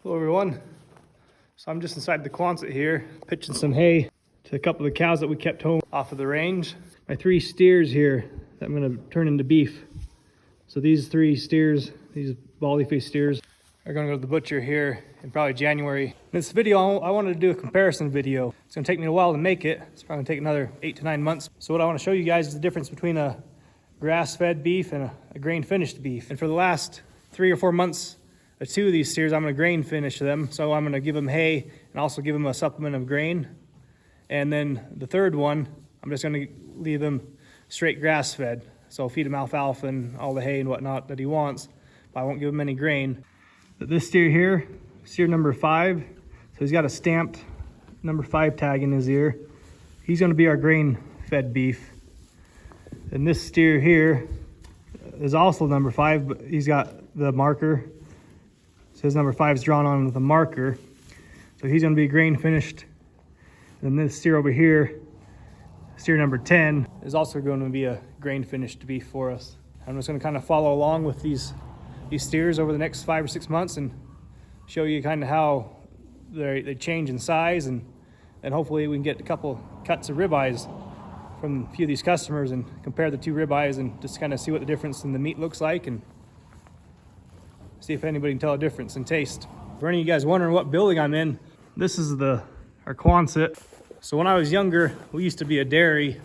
Hello everyone. So I'm just inside the Quonset here, pitching some hay to a couple of the cows that we kept home off of the range. My 3 steers here that I'm gonna turn into beef. So these 3 steers, these baldy face steers, are gonna go to the butcher here in probably January. In this video, I wanted to do a comparison video. It's gonna take me a while to make it. It's probably gonna take another 8 to 9 months. So what I wanna show you guys is the difference between a grass-fed beef and a grain-finished beef. And for the last 3 or 4 months, 2 of these steers, I'm gonna grain finish them. So I'm gonna give them hay and also give them a supplement of grain. And then the 3rd one, I'm just gonna leave them straight grass-fed. So I'll feed him alfalfa and all the hay and whatnot that he wants, but I won't give him any grain. But this steer here, steer number 5, so he's got a stamped number 5 tag in his ear. He's gonna be our grain-fed beef. And this steer here is also number 5, but he's got the marker. So his number 5 is drawn on with a marker. So he's gonna be grain finished. And this steer over here, steer number 10, is also going to be a grain finished beef for us. I'm just gonna kind of follow along with these steers over the next 5 or 6 months and show you kind of how they change in size, and hopefully we can get a couple cuts of ribeyes from a few of these customers and compare the 2 ribeyes and just kind of see what the difference in the meat looks like and see if anybody can tell a difference in taste. For any of you guys wondering what building I'm in, this is our Quonset. So when I was younger, we used to be a dairy,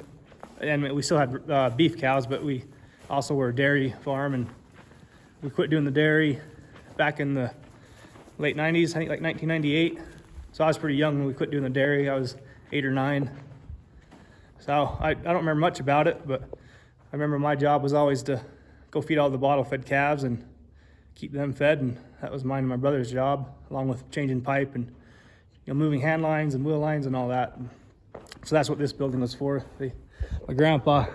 and we still had beef cows, but we also were a dairy farm, and we quit doing the dairy back in the late 90s, I think like 1998. So I was pretty young when we quit doing the dairy. I was 8 or 9. So I don't remember much about it, but I remember my job was always to go feed all the bottle-fed calves and keep them fed, and that was mine and my brother's job, along with changing pipe and moving hand lines and wheel lines and all that. So that's what this building was for. My grandpa,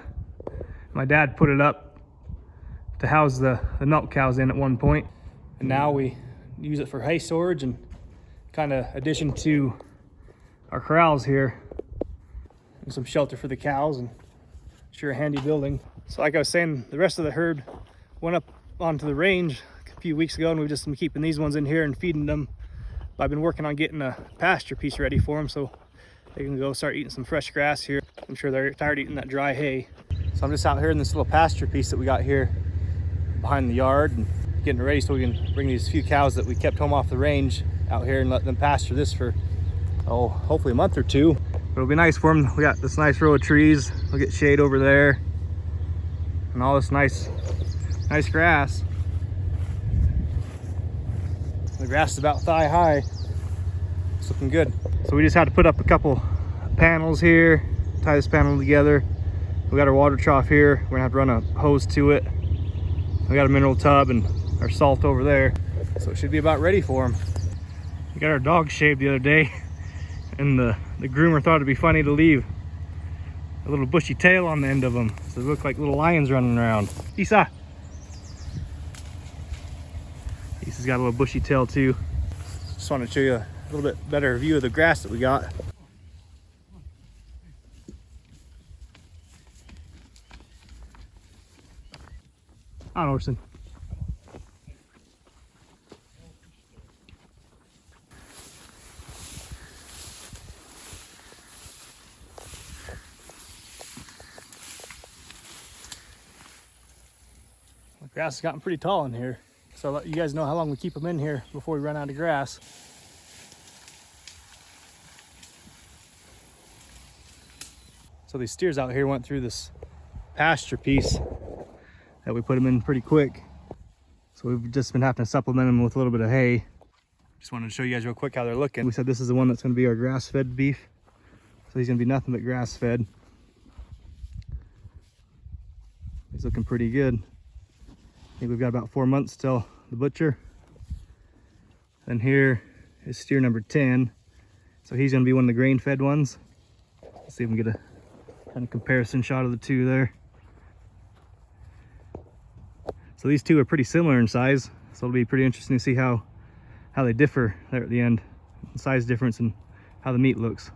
my dad put it up to house the milk cows in at one point, and now we use it for hay storage and kind of addition to our corrals here, and some shelter for the cows, and sure a handy building. So like I was saying, the rest of the herd went up onto the range a few weeks ago, and we've just been keeping these ones in here and feeding them. But I've been working on getting a pasture piece ready for them so they can go start eating some fresh grass here. I'm sure they're tired of eating that dry hay. So I'm just out here in this little pasture piece that we got here behind the yard and getting it ready so we can bring these few cows that we kept home off the range out here and let them pasture this for, hopefully a month or 2. But it'll be nice for them. We got this nice row of trees. We'll get shade over there and all this nice grass. The grass is about thigh high. It's looking good. So we just had to put up a couple panels here, tie this panel together. We got our water trough here. We're gonna have to run a hose to it. We got a mineral tub and our salt over there. So it should be about ready for them. We got our dog shaved the other day, and the groomer thought it'd be funny to leave a little bushy tail on the end of them. So they look like little lions running around. Isa! He's got a little bushy tail too. Just wanted to show you a little bit better view of the grass that we got. On, Orson. The grass has gotten pretty tall in here. So I'll let you guys know how long we keep them in here before we run out of grass. So these steers out here went through this pasture piece that we put them in pretty quick. So we've just been having to supplement them with a little bit of hay. Just wanted to show you guys real quick how they're looking. We said this is the one that's going to be our grass-fed beef. So he's going to be nothing but grass-fed. He's looking pretty good. I think we've got about 4 months till the butcher. And here is steer number 10. So he's gonna be one of the grain-fed ones. Let's see if we can get a kind of comparison shot of the 2 there. So these 2 are pretty similar in size. So it'll be pretty interesting to see how they differ there at the end. The size difference and how the meat looks.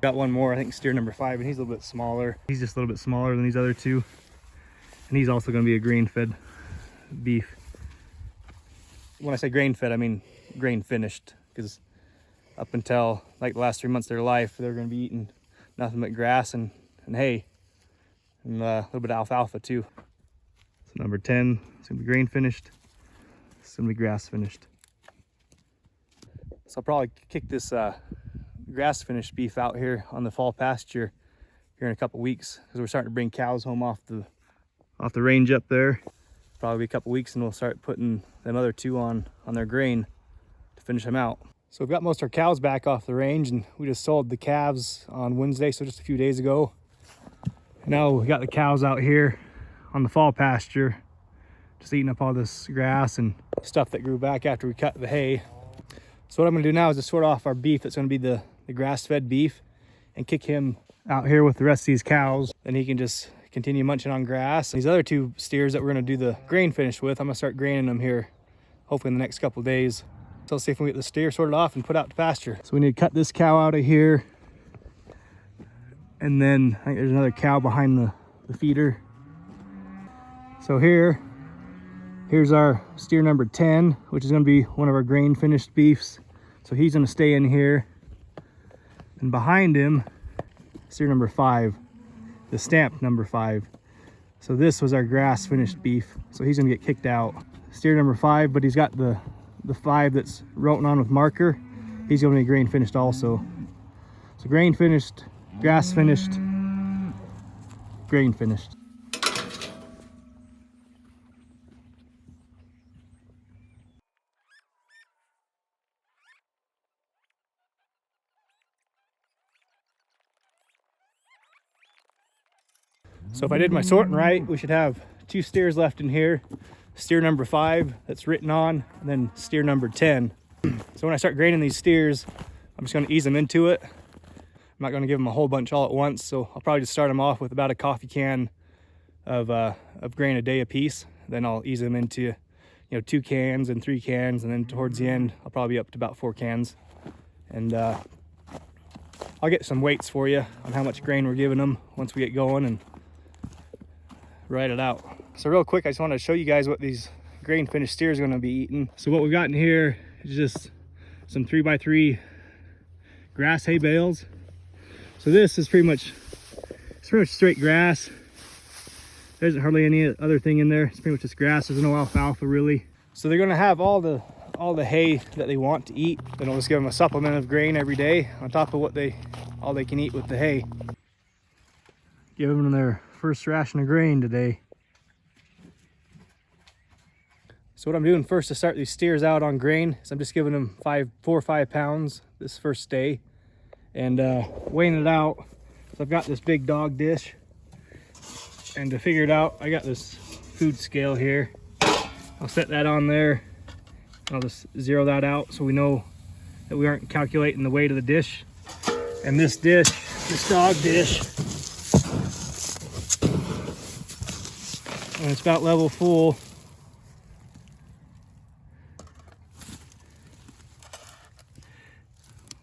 Got one more, I think steer number 5, and he's a little bit smaller. He's just a little bit smaller than these other 2. And he's also gonna be a grain-fed beef. When I say grain fed, I mean grain finished, because up until like the last 3 months of their life, they're going to be eating nothing but grass and hay, and a little bit of alfalfa too. So number 10, it's going to be grain finished. It's going to be grass finished. So I'll probably kick this grass finished beef out here on the fall pasture here in a couple weeks, because we're starting to bring cows home off the range up there. Probably a couple weeks, and we'll start putting them other two on their grain to finish them out. So we've got most of our cows back off the range, and we just sold the calves on Wednesday, so just a few days ago. Now we got the cows out here on the fall pasture, just eating up all this grass and stuff that grew back after we cut the hay. So what I'm gonna do now is just sort off our beef that's gonna be the grass-fed beef, and kick him out here with the rest of these cows, and he can just continue munching on grass. These other two steers that we're gonna do the grain finish with, I'm gonna start graining them here, hopefully in the next couple of days. So let's see if we can get the steer sorted off and put out to pasture. So we need to cut this cow out of here, and then I think there's another cow behind the feeder. So here's our steer number 10, which is gonna be one of our grain finished beefs. So he's gonna stay in here. And behind him, steer number 5, the stamped number 5. So this was our grass finished beef. So he's gonna get kicked out. Steer number 5, but he's got the 5 that's written on with marker. He's gonna be grain finished also. So grain finished, grass finished, grain finished. So if I did my sorting right, we should have 2 steers left in here. Steer number 5 that's written on, and then steer number 10. So when I start graining these steers, I'm just gonna ease them into it. I'm not gonna give them a whole bunch all at once, so I'll probably just start them off with about a coffee can of grain a day a piece. Then I'll ease them into 2 cans and 3 cans, and then towards the end, I'll probably be up to about 4 cans. And I'll get some weights for you on how much grain we're giving them once we get going and write it out. So real quick, I just want to show you guys what these grain finished steers are going to be eating. So what we've got in here is just some 3x3 grass hay bales. So this is pretty much straight grass. There isn't hardly any other thing in there. It's pretty much just grass. There's no alfalfa really. So they're going to have all the hay that they want to eat. Then I'll just give them a supplement of grain every day on top of all they can eat with the hay. Give them their first ration of grain today. So what I'm doing first to start these steers out on grain is I'm just giving them 4 or 5 pounds this first day, and weighing it out. So I've got this big dog dish, and to figure it out, I got this food scale here. I'll set that on there. I'll just zero that out so we know that we aren't calculating the weight of the dish. And this dog dish, when it's about level full,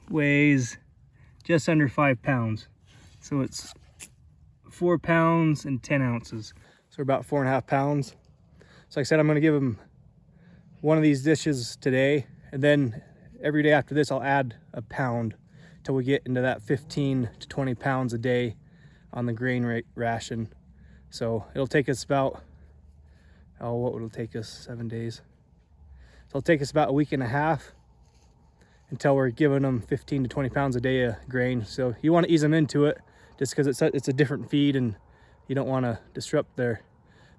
weighs just under 5 pounds. So it's 4 pounds and 10 ounces. So about 4.5 pounds. So like I said, I'm gonna give them one of these dishes today, and then every day after this, I'll add a pound till we get into that 15 to 20 pounds a day on the grain ration. So it'll take us about, what would it take us? 7 days. So it'll take us about a week and a half until we're giving them 15 to 20 pounds a day of grain. So you want to ease them into it just because it's a different feed, and you don't want to disrupt their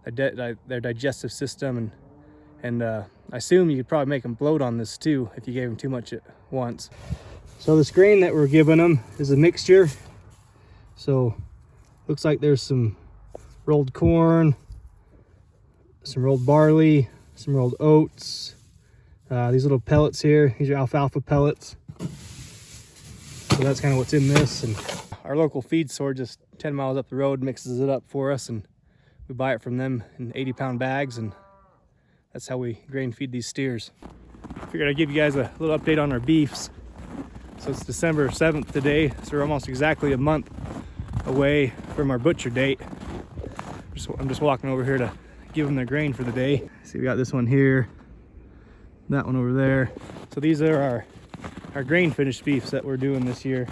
digestive system. And I assume you could probably make them bloat on this too if you gave them too much at once. So this grain that we're giving them is a mixture. So looks like there's some rolled corn, some rolled barley, some rolled oats. These little pellets here, these are alfalfa pellets. So that's kind of what's in this. And our local feed store just 10 miles up the road mixes it up for us, and we buy it from them in 80-pound bags, and that's how we grain feed these steers. Figured I'd give you guys a little update on our beefs. So it's December 7th today, so we're almost exactly a month away from our butcher date. I'm just walking over here to give them their grain for the day. See, we got this one here, that one over there. So these are our grain finished beefs that we're doing this year.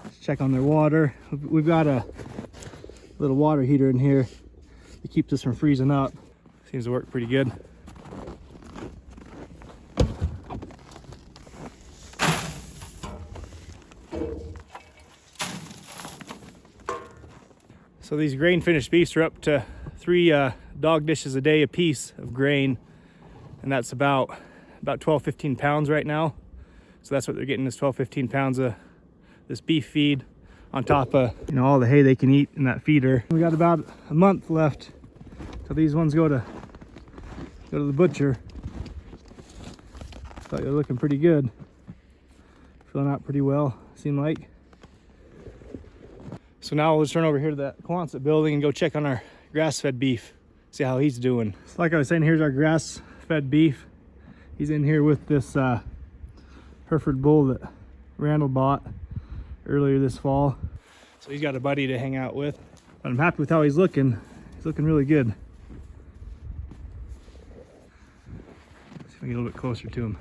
Let's check on their water. We've got a little water heater in here to keep this from freezing up. Seems to work pretty good. So these grain finished beefs are up to 3 dog dishes a day a piece of grain, and that's about 12-15 pounds right now. So that's what they're getting, is 12-15 pounds of this beef feed on top of, you know, all the hay they can eat in that feeder. We got about a month left till these ones go to the butcher. Thought they're looking pretty good, filling out pretty well, seem like. So now we'll just turn over here to that Quonset building and go check on our grass-fed beef, see how he's doing. So like I was saying, here's our grass-fed beef. He's in here with this Hereford bull that Randall bought earlier this fall. So he's got a buddy to hang out with. But I'm happy with how he's looking. He's looking really good. Let's see if I can get a little bit closer to him.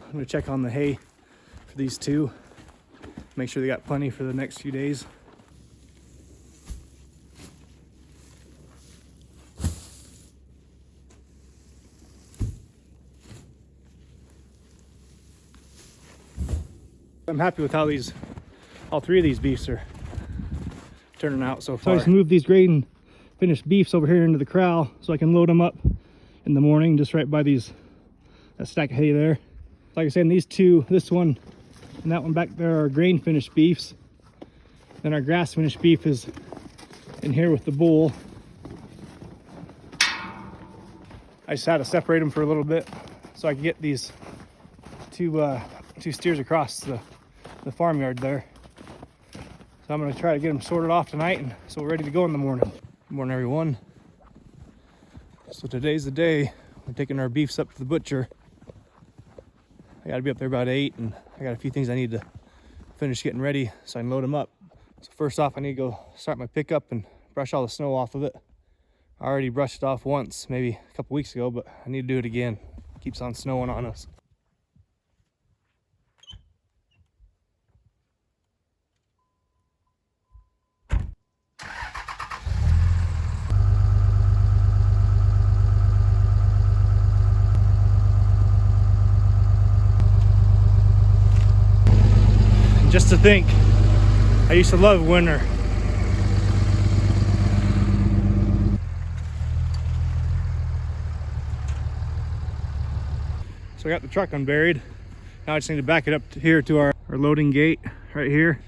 I'm gonna check on the hay for these two. Make sure they got plenty for the next few days. I'm happy with how all 3 of these beefs are turning out so far. So I just moved these grain finished beefs over here into the corral so I can load them up in the morning, just right by that stack of hay there. Like I said, these two, this one and that one back there, are grain finished beefs. Then our grass finished beef is in here with the bull. I just had to separate them for a little bit so I could get these two steers across the farmyard there. So I'm going to try to get them sorted off tonight, and so we're ready to go in the morning. Good morning, everyone. So today's the day we're taking our beefs up to the butcher. I got to be up there about 8, and I got a few things I need to finish getting ready so I can load them up. So first off, I need to go start my pickup and brush all the snow off of it. I already brushed it off once, maybe a couple weeks ago, but I need to do it again. It keeps on snowing on us. Just to think, I used to love winter. So I got the truck unburied. Now I just need to back it up here to our loading gate right here.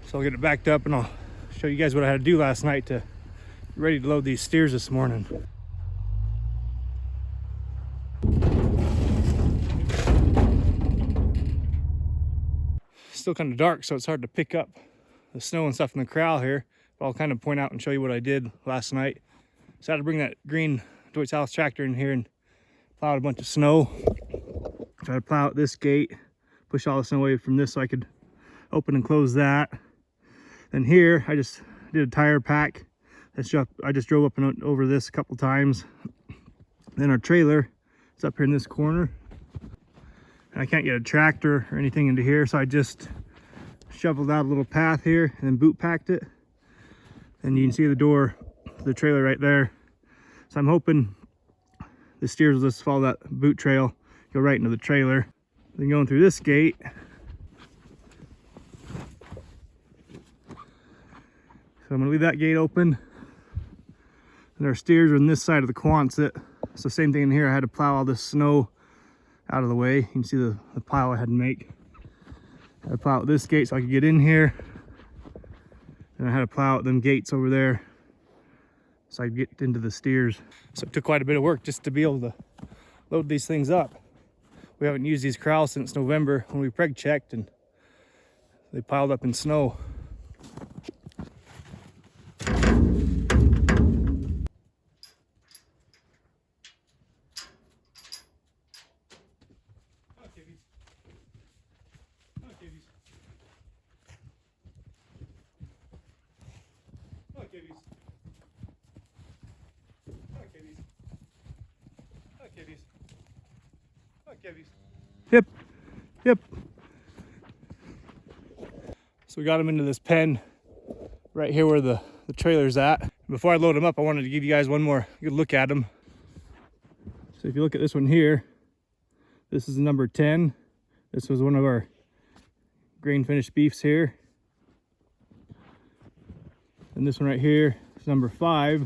So I'll get it backed up and I'll show you guys what I had to do last night to get ready to load these steers this morning. Still kind of dark, so it's hard to pick up the snow and stuff in the corral here, but I'll kind of point out and show you what I did last night. So I had to bring that green Deutz House tractor in here and plow out a bunch of snow. So I had to plow out this gate, push all the snow away from this so I could open and close that. Then here I just did a tire pack. I just drove up and over this a couple times. Then our trailer is up here in this corner. And I can't get a tractor or anything into here, so I just shoveled out a little path here and then boot packed it. And you can see the door to the trailer right there. So I'm hoping the steers will just follow that boot trail, go right into the trailer. Then going through this gate, so I'm gonna leave that gate open. And our steers are on this side of the Quonset. So same thing in here, I had to plow all this snow out of the way. You can see the pile I had to make. I had to plow out this gate so I could get in here. And I had to plow out them gates over there so I could get into the steers. So it took quite a bit of work just to be able to load these things up. We haven't used these corrals since November when we preg checked, and they piled up in snow. Kivvies. Come on, Kivvies. Yep. Yep. So we got him into this pen right here where the trailer's at. Before I load him up, I wanted to give you guys one more good look at him. So if you look at this one here, this is number 10. This was one of our grain finished beefs here. And this one right here is number 5.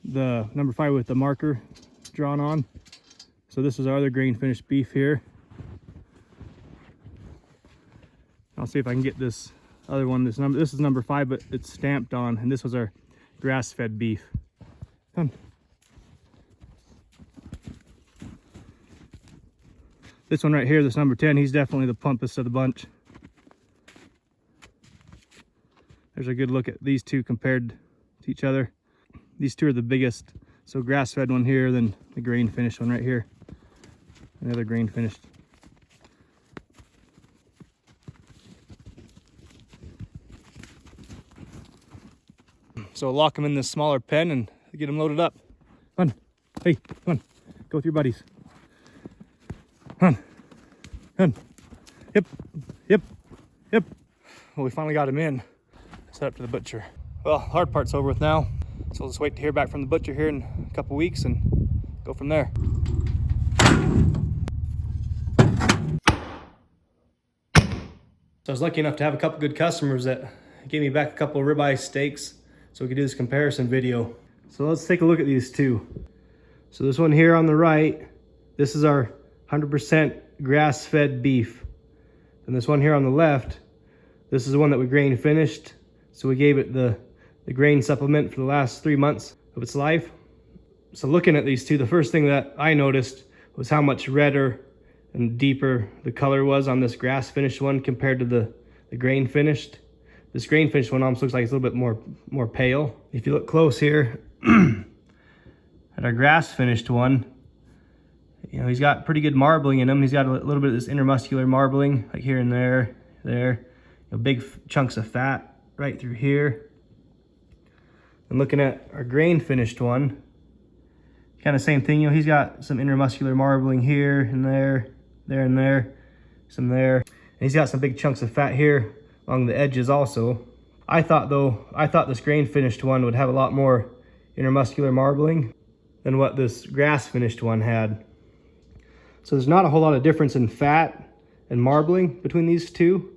The number 5 with the marker drawn on. So this is our other grain finished beef here. I'll see if I can get this other one. This is number 5, but it's stamped on, and this was our grass-fed beef. Come. This one right here, this number 10, he's definitely the plumpest of the bunch. There's a good look at these two compared to each other. These two are the biggest. So grass-fed one here, then the grain finished one right here. Another grain finished. So lock them in this smaller pen and get them loaded up. Come on. Hey, come on. Go with your buddies. Come on. Come on. Yep. Yep. Yep. Well, we finally got him in. Set up to the butcher. Well, the hard part's over with now. So we'll just wait to hear back from the butcher here in a couple weeks and go from there. So I was lucky enough to have a couple good customers that gave me back a couple of ribeye steaks so we could do this comparison video. So let's take a look at these two. So this one here on the right, this is our 100% grass-fed beef. And this one here on the left, this is the one that we grain finished. So we gave it the grain supplement for the last 3 months of its life. So looking at these two, the first thing that I noticed was how much redder and deeper the color was on this grass finished one compared to the grain finished. This grain finished one almost looks like it's a little bit more pale. If you look close here at our grass finished one, you know, he's got pretty good marbling in him. He's got a little bit of this intermuscular marbling, like here and there. You know, big chunks of fat right through here. And looking at our grain finished one, kind of same thing. You know, he's got some intermuscular marbling here and there, and there, some there. And he's got some big chunks of fat here along the edges also. I thought this grain finished one would have a lot more intermuscular marbling than what this grass finished one had. So there's not a whole lot of difference in fat and marbling between these two.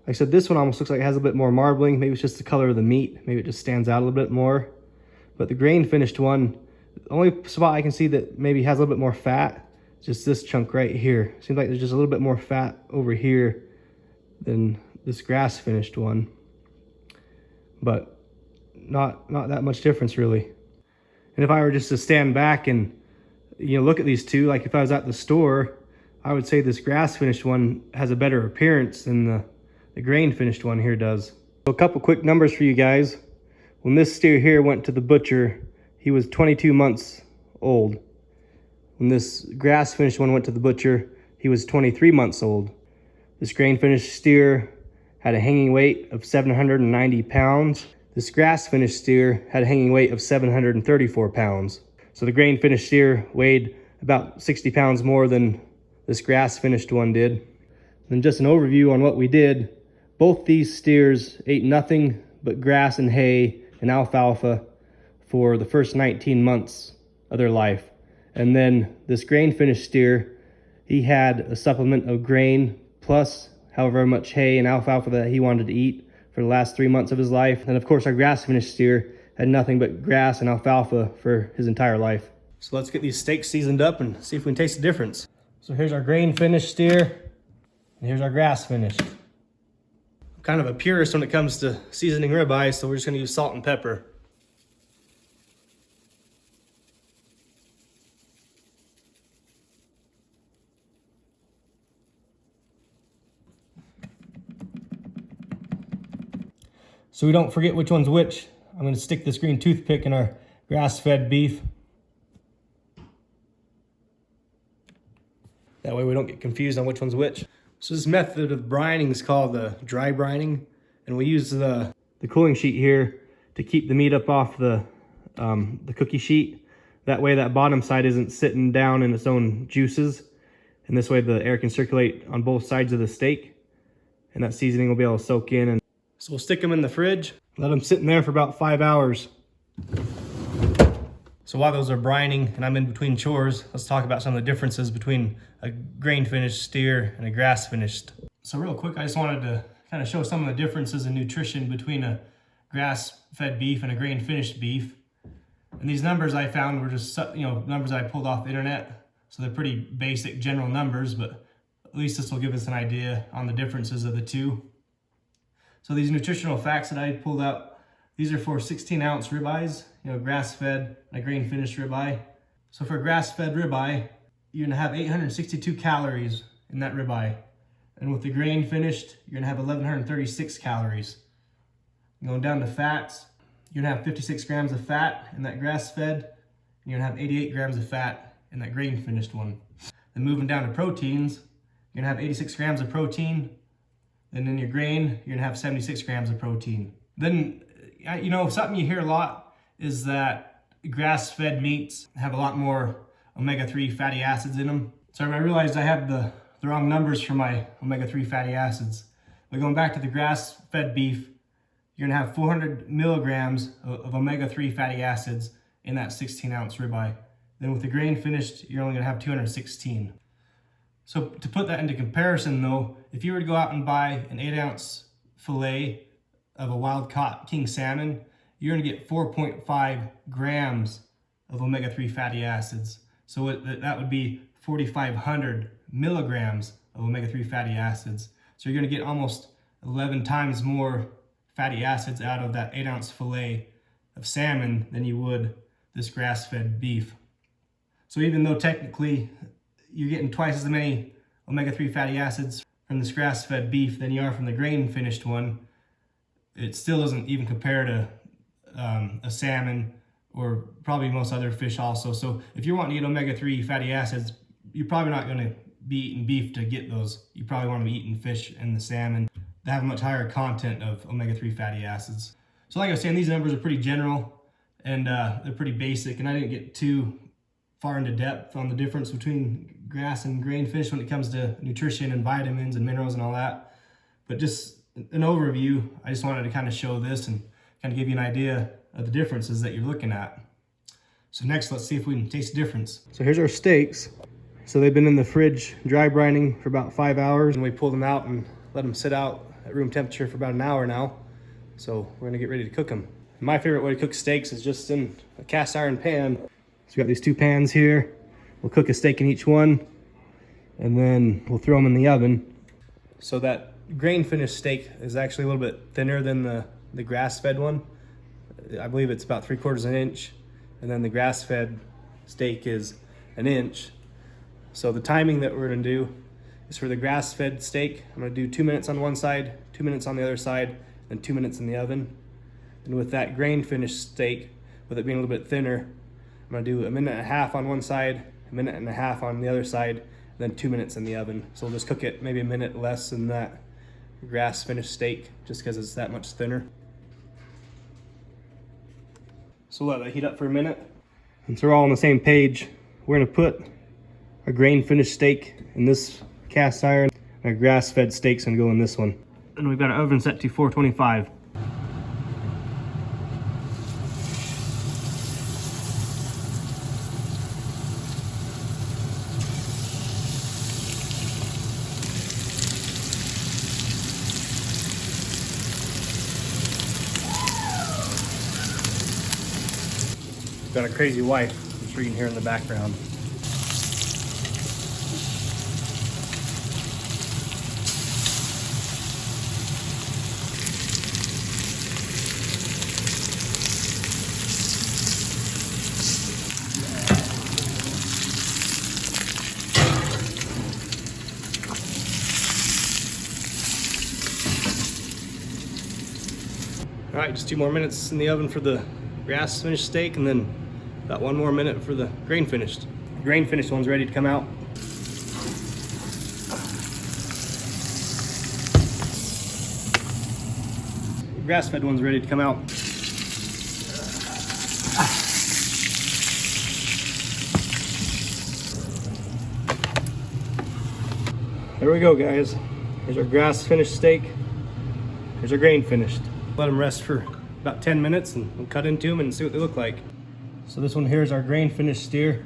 Like I said, this one almost looks like it has a bit more marbling. Maybe it's just the color of the meat. Maybe it just stands out a little bit more. But the grain finished one, the only spot I can see that maybe has a little bit more fat is just this chunk right here. Seems like there's just a little bit more fat over here than this grass finished one. But not that much difference really. And if I were just to stand back and look at these two, like if I was at the store, I would say this grass finished one has a better appearance than the grain finished one here does. So a couple quick numbers for you guys. When this steer here went to the butcher, he was 22 months old. When this grass finished one went to the butcher, he was 23 months old. This grain finished steer had a hanging weight of 790 pounds. This grass finished steer had a hanging weight of 734 pounds. So the grain finished steer weighed about 60 pounds more than this grass finished one did. And just an overview on what we did. Both these steers ate nothing but grass and hay and alfalfa for the first 19 months of their life. And then this grain finished steer, he had a supplement of grain plus however much hay and alfalfa that he wanted to eat for the last 3 months of his life. And of course our grass finished steer had nothing but grass and alfalfa for his entire life. So let's get these steaks seasoned up and see if we can taste the difference. So here's our grain finished steer, and here's our grass finished. I'm kind of a purist when it comes to seasoning ribeye, so we're just gonna use salt and pepper. So we don't forget which one's which, I'm gonna stick this green toothpick in our grass-fed beef. That way we don't get confused on which one's which. So this method of brining is called the dry brining, and we use the cooling sheet here to keep the meat up off the cookie sheet. That way that bottom side isn't sitting down in its own juices. And this way the air can circulate on both sides of the steak. And that seasoning will be able to soak in. And so we'll stick them in the fridge, let them sit in there for about 5 hours. So while those are brining and I'm in between chores, let's talk about some of the differences between a grain finished steer and a grass finished. So real quick, I just wanted to kind of show some of the differences in nutrition between a grass fed beef and a grain finished beef. And these numbers I found were just, numbers I pulled off the internet. So they're pretty basic general numbers, but at least this will give us an idea on the differences of the two. So these nutritional facts that I pulled out, these are for 16-ounce ribeyes, grass-fed and a grain-finished ribeye. So for a grass-fed ribeye, you're gonna have 862 calories in that ribeye. And with the grain-finished, you're gonna have 1,136 calories. Going down to fats, you're gonna have 56 grams of fat in that grass-fed, and you're gonna have 88 grams of fat in that grain-finished one. Then moving down to proteins, you're gonna have 86 grams of protein. Then in your grain, you're gonna have 76 grams of protein. Then, something you hear a lot is that grass-fed meats have a lot more omega-3 fatty acids in them. So I realized I had the wrong numbers for my omega-3 fatty acids. But going back to the grass-fed beef, you're gonna have 400 milligrams of omega-3 fatty acids in that 16-ounce ribeye. Then with the grain finished, you're only gonna have 216. So to put that into comparison though, if you were to go out and buy an 8-ounce fillet of a wild-caught king salmon, you're gonna get 4.5 grams of omega-3 fatty acids. So that would be 4,500 milligrams of omega-3 fatty acids. So you're gonna get almost 11 times more fatty acids out of that 8-ounce fillet of salmon than you would this grass-fed beef. So even though technically you're getting twice as many omega-3 fatty acids from this grass-fed beef than you are from the grain-finished one, it still doesn't even compare to a salmon or probably most other fish also. So if you're wanting to get omega-3 fatty acids, you're probably not going to be eating beef to get those. You probably want to be eating fish and the salmon that have a much higher content of omega-3 fatty acids. So like I was saying, these numbers are pretty general and they're pretty basic, and I didn't get too far into depth on the difference between grass and grain fish when it comes to nutrition and vitamins and minerals and all that. But just an overview, I just wanted to kind of show this and kind of give you an idea of the differences that you're looking at. So next, let's see if we can taste the difference. So here's our steaks. So they've been in the fridge dry brining for about 5 hours, and we pulled them out and let them sit out at room temperature for about an hour now. So we're gonna get ready to cook them. My favorite way to cook steaks is just in a cast iron pan. So we got these 2 pans here. We'll cook a steak in each one, and then we'll throw them in the oven. So that grain finished steak is actually a little bit thinner than the grass fed one. I believe it's about 3/4 an inch, and then the grass fed steak is an inch. So the timing that we're gonna do is for the grass fed steak, I'm gonna do 2 minutes on one side, 2 minutes on the other side, and 2 minutes in the oven. And with that grain finished steak, with it being a little bit thinner, I'm gonna do 1.5 minutes on one side, 1.5 minutes on the other side, and then 2 minutes in the oven. So we'll just cook it maybe a minute less than that grass finished steak, just because it's that much thinner. So let that heat up for a minute. And so we're all on the same page. We're gonna put a grain finished steak in this cast iron, and a grass fed steak's gonna go in this one. And we've got our oven set to 425. Got a crazy wife, I'm sure you can hear in the background. All right, just 2 more minutes in the oven for the grass finished steak, and then about 1 more minute for the grain finished. The grain finished one's ready to come out. The grass fed one's ready to come out. There we go, guys. Here's our grass finished steak. Here's our grain finished. Let them rest for about 10 minutes and we'll cut into them and see what they look like. So this one here is our grain finished steer.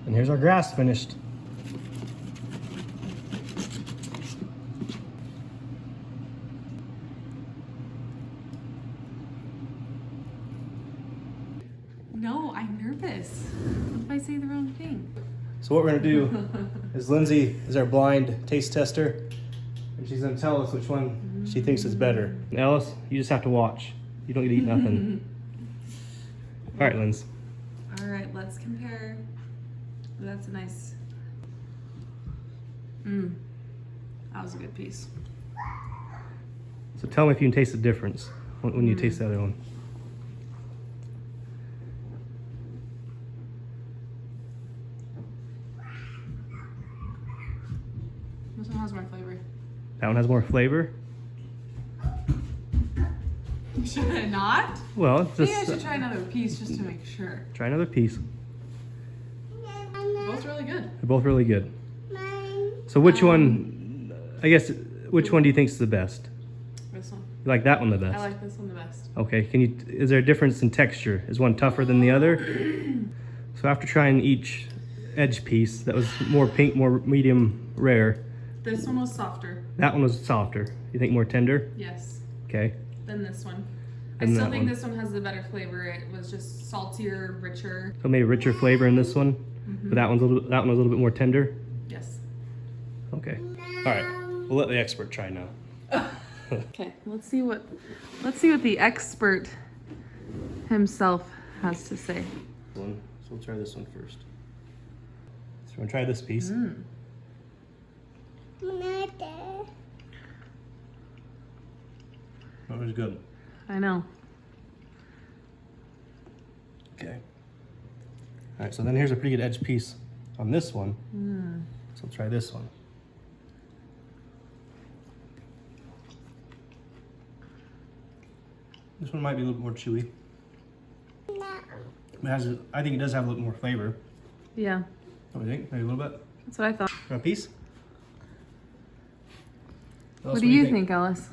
And here's our grass finished. No, I'm nervous. What if I say the wrong thing? So what we're gonna do is Lindsay is our blind taste tester, and she's gonna tell us which one she thinks is better. And Ellis, you just have to watch. You don't get to eat nothing. All right, Linz. All right, let's compare. That's a nice. That was a good piece. So tell me if you can taste the difference when you taste the other one. This one has more flavor. That one has more flavor? Should I not? Well, it's Maybe I just should try another piece just to make sure. try another piece. Both really good. They're both really good. So which one, I guess, which one do you think is the best? This one. You like that one the best? I like this one the best. Okay, is there a difference in texture? Is one tougher than the other? So after trying each edge piece, that was more pink, more medium rare. This one was softer. That one was softer. You think more tender? Yes. Okay. Than this one. I Than still that think one. this one has the better flavor. It was just saltier, richer. So maybe richer flavor in this one, but that one was a little bit more tender. Yes. Okay. All right. We'll let the expert try now. Okay, let's see what the expert himself has to say. So we'll try this one first. So we're gonna try this piece. That was good. I know. Okay. All right, so then here's a pretty good edge piece on this one. So we'll try this one. This one might be a little more chewy. I think it does have a little more flavor. Yeah, What do you think? Maybe a little bit? that's what I thought. A piece? What do you think, Ellis? Is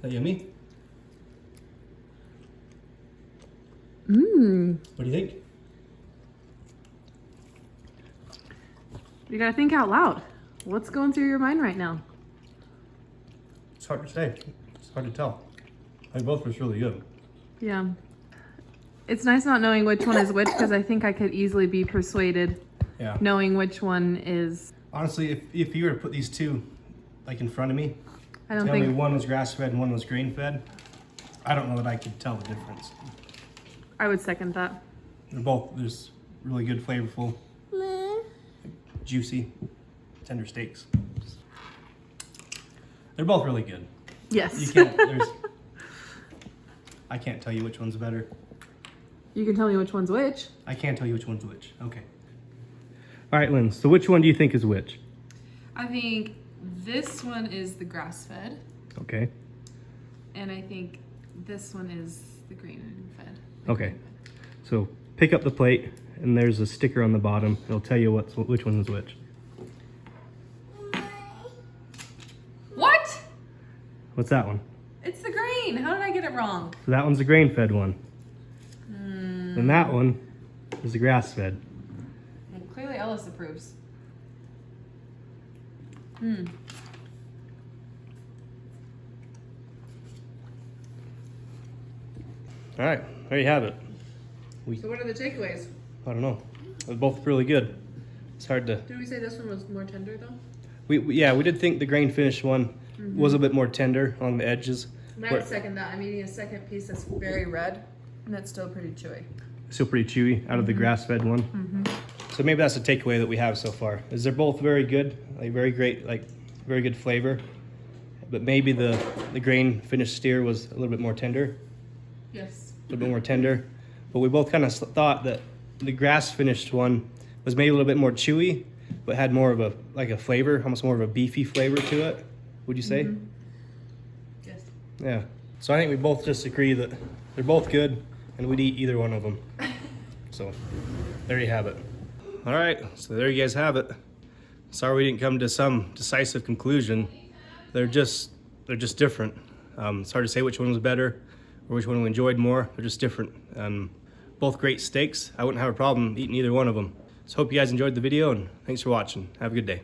that yummy? What do you think? You gotta think out loud. What's going through your mind right now? It's hard to say. It's hard to tell. I think both were really good. Yeah. It's nice not knowing which one is which because I think I could easily be persuaded Yeah. knowing which one is. Honestly, if you were to put these two like in front of me, I don't tell me think one was grass-fed and one was grain-fed, I don't know that I could tell the difference. I would second that. They're both just really good, flavorful, juicy, tender steaks. They're both really good. Yes. You can't. I can't tell you which one's better. You can tell me which one's which. I can't tell you which one's which. Okay. All right, Lynn. So which one do you think is which? I think this one is the grass-fed, Okay. and I think this one is the grain-fed. Okay. So pick up the plate, and there's a sticker on the bottom. It'll tell you which one is which. What? What's that one? It's the grain. How did I get it wrong? So that one's the grain-fed one. And that one is the grass-fed. Well, clearly Ellis approves. All right, there you have it. So what are the takeaways? I don't know. They're both really good. It's hard to. Did we say this one was more tender though? We did think the grain-finished one was a bit more tender along the edges. I would second that. I'm eating a second piece that's very red, and it's still pretty chewy. Still pretty chewy out of the grass-fed one. So maybe that's the takeaway that we have so far. Is they're both very good, like very great, like very good flavor. But maybe the grain-finished steer was a little bit more tender. Yes. A little bit more tender. But we both kind of thought that the grass-finished one was maybe a little bit more chewy, but had more of a flavor, almost more of a beefy flavor to it. would you say? Yes. Yeah. So I think we both just agree that they're both good and we'd eat either one of them. So there you have it. All right, so there you guys have it. Sorry we didn't come to some decisive conclusion. They're just different. It's hard to say which one was better or which one we enjoyed more. They're just different. Both great steaks. I wouldn't have a problem eating either one of them. So hope you guys enjoyed the video and thanks for watching. Have a good day.